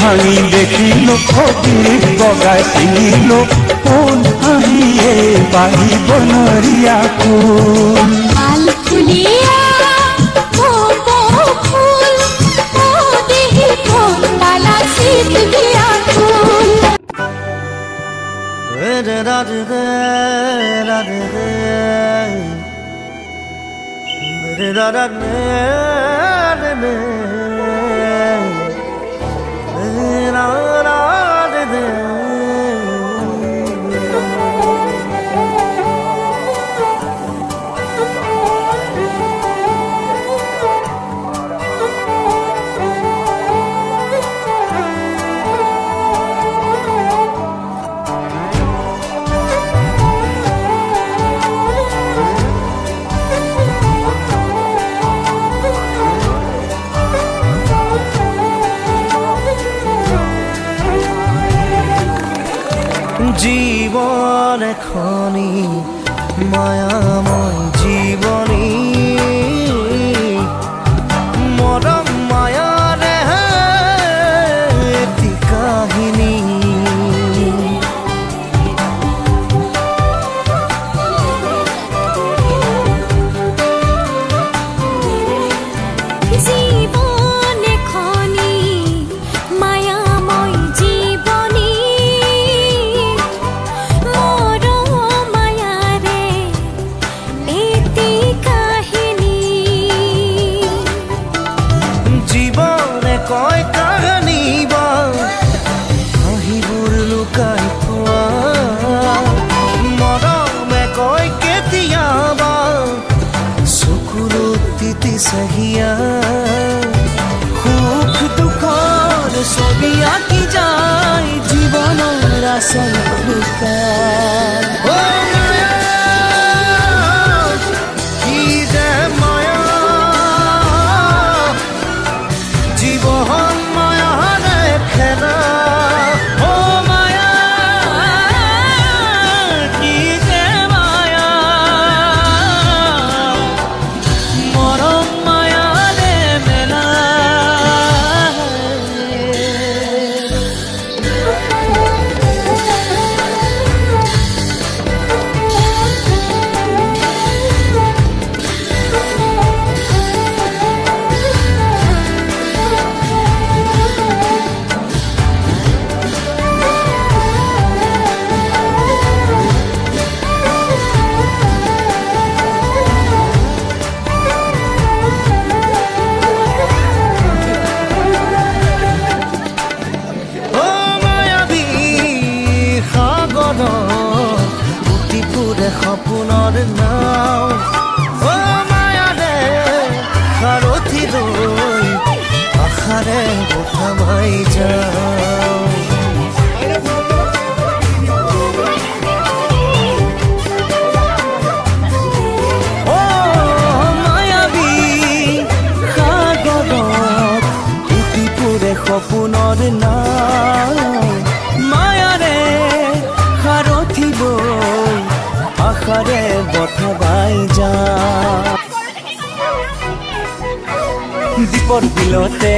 ভাঙি দেখিলো ফকির বগাই চিনিলো কোন আহিয়ে বাহি বনরিয়া ফুল আল ফুলিয়া ফুল ও দেহি ফুল মালা শীত গিয়া ফুল জীবন এখনি মায়াময় জীবনী মরম মায়ারে এটি কাহিনী কয় কাহানি বা হাঁহিবোৰ লুকাই থোৱা মৰমে কয় কেতিয়াবা চকুৰ তিতি চাহিয়া সুখ দুখৰ ছবি আঁকি যায় জীৱনৰ আচল লুকাই সপোনৰ নাও ও মায়াৰে সাৰথি লৈ আশাৰে বখাবাই যাওঁ ও মায়াবী সাগৰত উটি পৰে সপোনৰ নাও মায়াৰে সাৰথি লৈ আশাৰে বঠাবাই যা দীপৰ বিলতে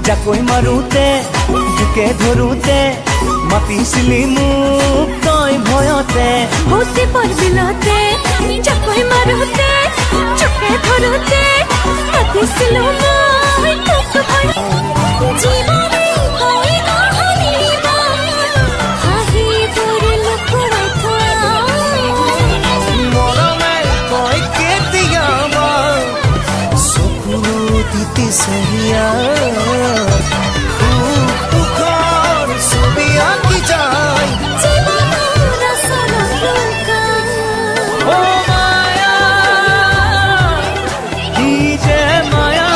জাকৈ মাৰোতে বুকে ধৰোতে মাতিছিলি মোক তই ভয়তে দীপৰ বিলতে জাকৈ মাৰোতে চুকে ধৰোতে মাতিছিলো মই তোক জীৱনে হয় কাহিনী বা হাঁহিবোৰ লুকুৱাই থোৱা মৰমে কয় কেতিয়াবা চকুৰ তিতি চাহিয়া সুখ দুখৰ ছবি আঁকি যায় জীৱনৰ আচল লুকাই ও মায়া কি যে মায়া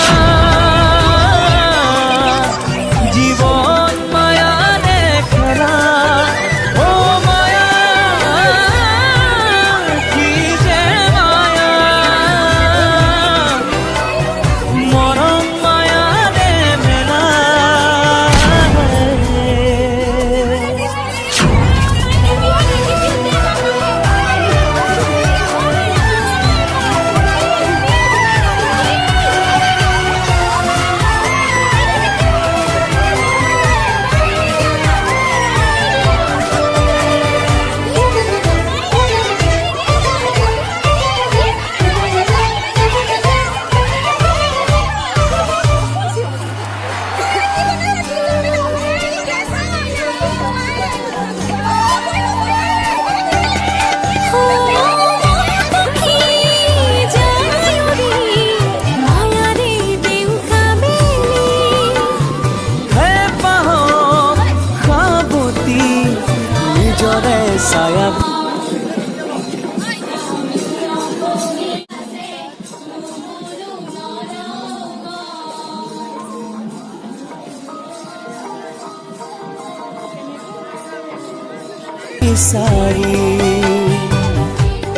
বিচাৰি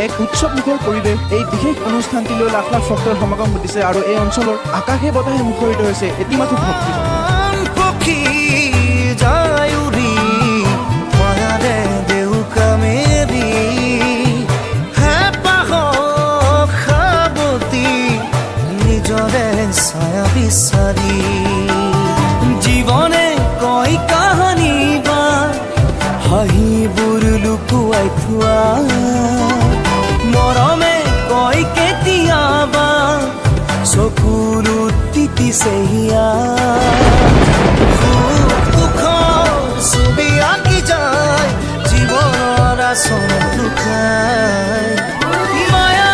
এক উৎসৱমুখৰ পৰিৱেশ এই বিশেষ অনুষ্ঠানটিলৈ লাখ লাখ ভক্তৰ সমাগম ঘটিছে আৰু এই অঞ্চলৰ আকাশে বতাহে মুখৰিত হৈছে এটিমাথো ভক্তি পক্ষী যায় উৰি মায়াৰে দেউকা মেৰি হেঁপাহ সাৱতি নিজৰে ছায়া বিচাৰি জীৱনে কয় কাহানী বা হাঁহিবোৰ লুকুৱাই থোৱা মৰমে কয় কেতিয়াবা চকুলো তিতিছে হিয়া ছবি আঁকি যায় জীৱনৰ আচৰণ লুকাই মায়া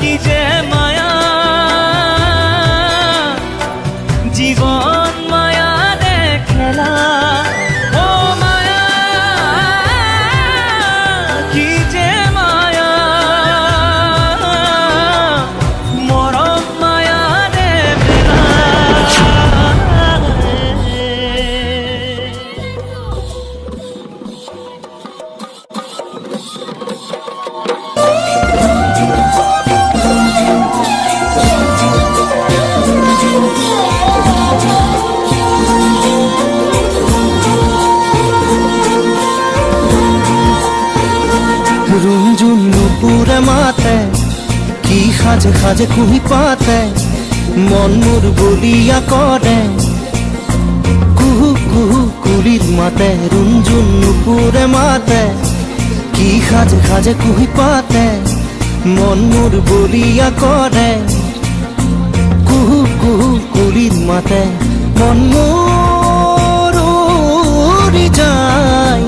কি যে মায়া জীৱন মায়া দেখেলা অ মায়া কি যে মায়া মৰম মায়া দেখেলা रुंझुन नुपुरे माते की खाजे खाजे कुही पाते मन मोर बलिया करे कुहू कुहू कुलिर माते रुंझुन नुपुरे माते की खाजे खाजे कुही पाते मन मोर बलिया करे कुहू कुहू कुलिर माते मन मोर उड़ी যায়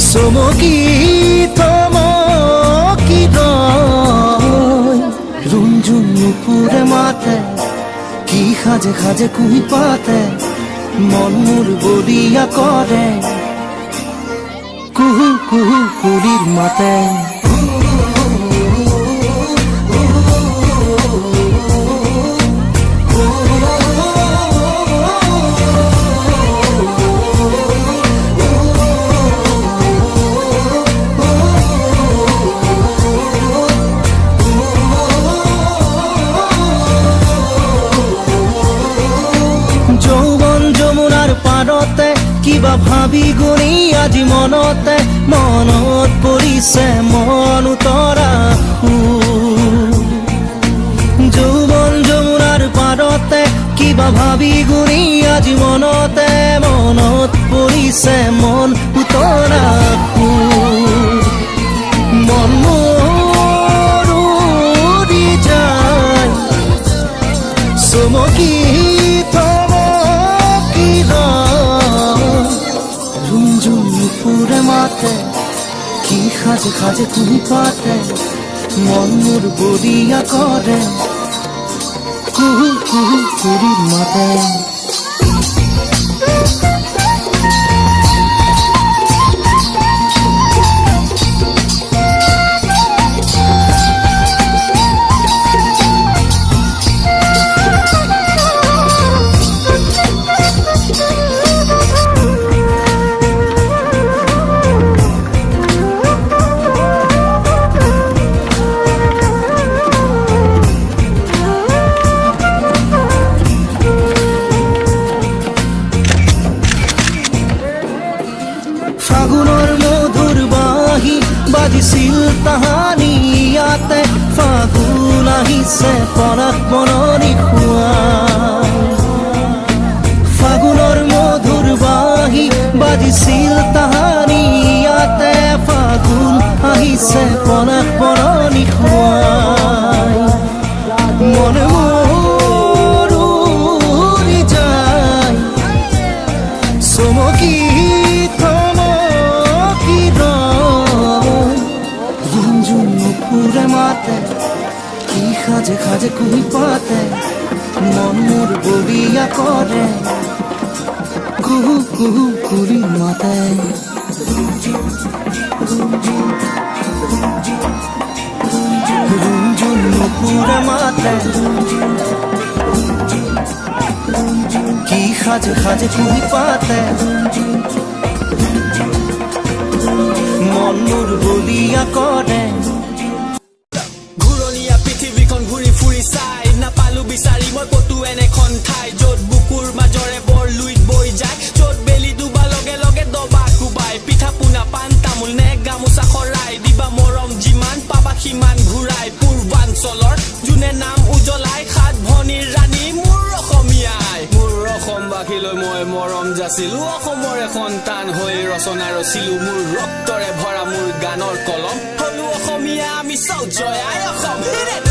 চমকি থমকি রয় রুঞ্জুন নুপুরে মাতে কি খাজে খাজে কুহি পাতে মন মোর বলিয়া করে কুহু কুহু কুলির মাতে যৌবন যমুনাৰ পাৰতে কিবা ভাবি গুণি আজি মনতে মনত পৰিছে মন উতৰা যৌবন যমুনাৰ পাৰতে কিবা ভাবি গুণি আজি মনতে মনত পৰিছে মন উতৰা মন মোৰ উৰি যায় চমকি নুপুরে মাতে কি খাজে খাজে কুহি পাতে মন মোর বলিয়া করে কুহু কুহু কুলির মাতে ফাগুনৰ মধুৰ বাঁহী বাজিছিল তাহানি ইয়াতে ফাগুন আহিছে পৰাগ বননি খুৱাই ফাগুনৰ মধুৰ বাঁহী বাজিছিল তাহানি ইয়াতে ফাগুন আহিছে পৰাগ বননি খুৱাই মনে মোৰ উৰি যায় চমকি নুপুরে মাতে কি খাজে খাজে কুহি পাতে মন মোর বলিয়া করে কুহু কুহু কুলির মাতে রুঞ্জুন নুপুরে মাতে কি খাজে খাজে কুহি পাতে মন মোৰ বলিয়া কৰে ঘূৰণীয়া পৃথিৱীখন ঘূৰি ফুৰি চাই নাপালো বিচাৰি মই ক'তো এনেখন ঠাই য'ত বুকুৰ মাজৰে বৰ লুইত বৈ যায় য'ত বেলি ডুবা লগে লগে দবা কোবাই পিঠা পোনা পাণ তামোল নে গামোচা খৰাই দিবা মৰম যিমান পাবা সিমান ঘূৰাই পূৰ্বাঞ্চলৰ যোনে নাম উজ্বলাই সাত ভনীৰ ৰাণী মোৰ অসমীয়াই মোৰ অসমবাসীলৈ মই মৰম যাচিলো অসমৰে সন্তান হৈ ৰচনা ৰচিলো মোৰ ৰক্তৰে ভৰা মোৰ গানৰ কলম হলো অসমীয়া আমি চৌ জয় আই অসম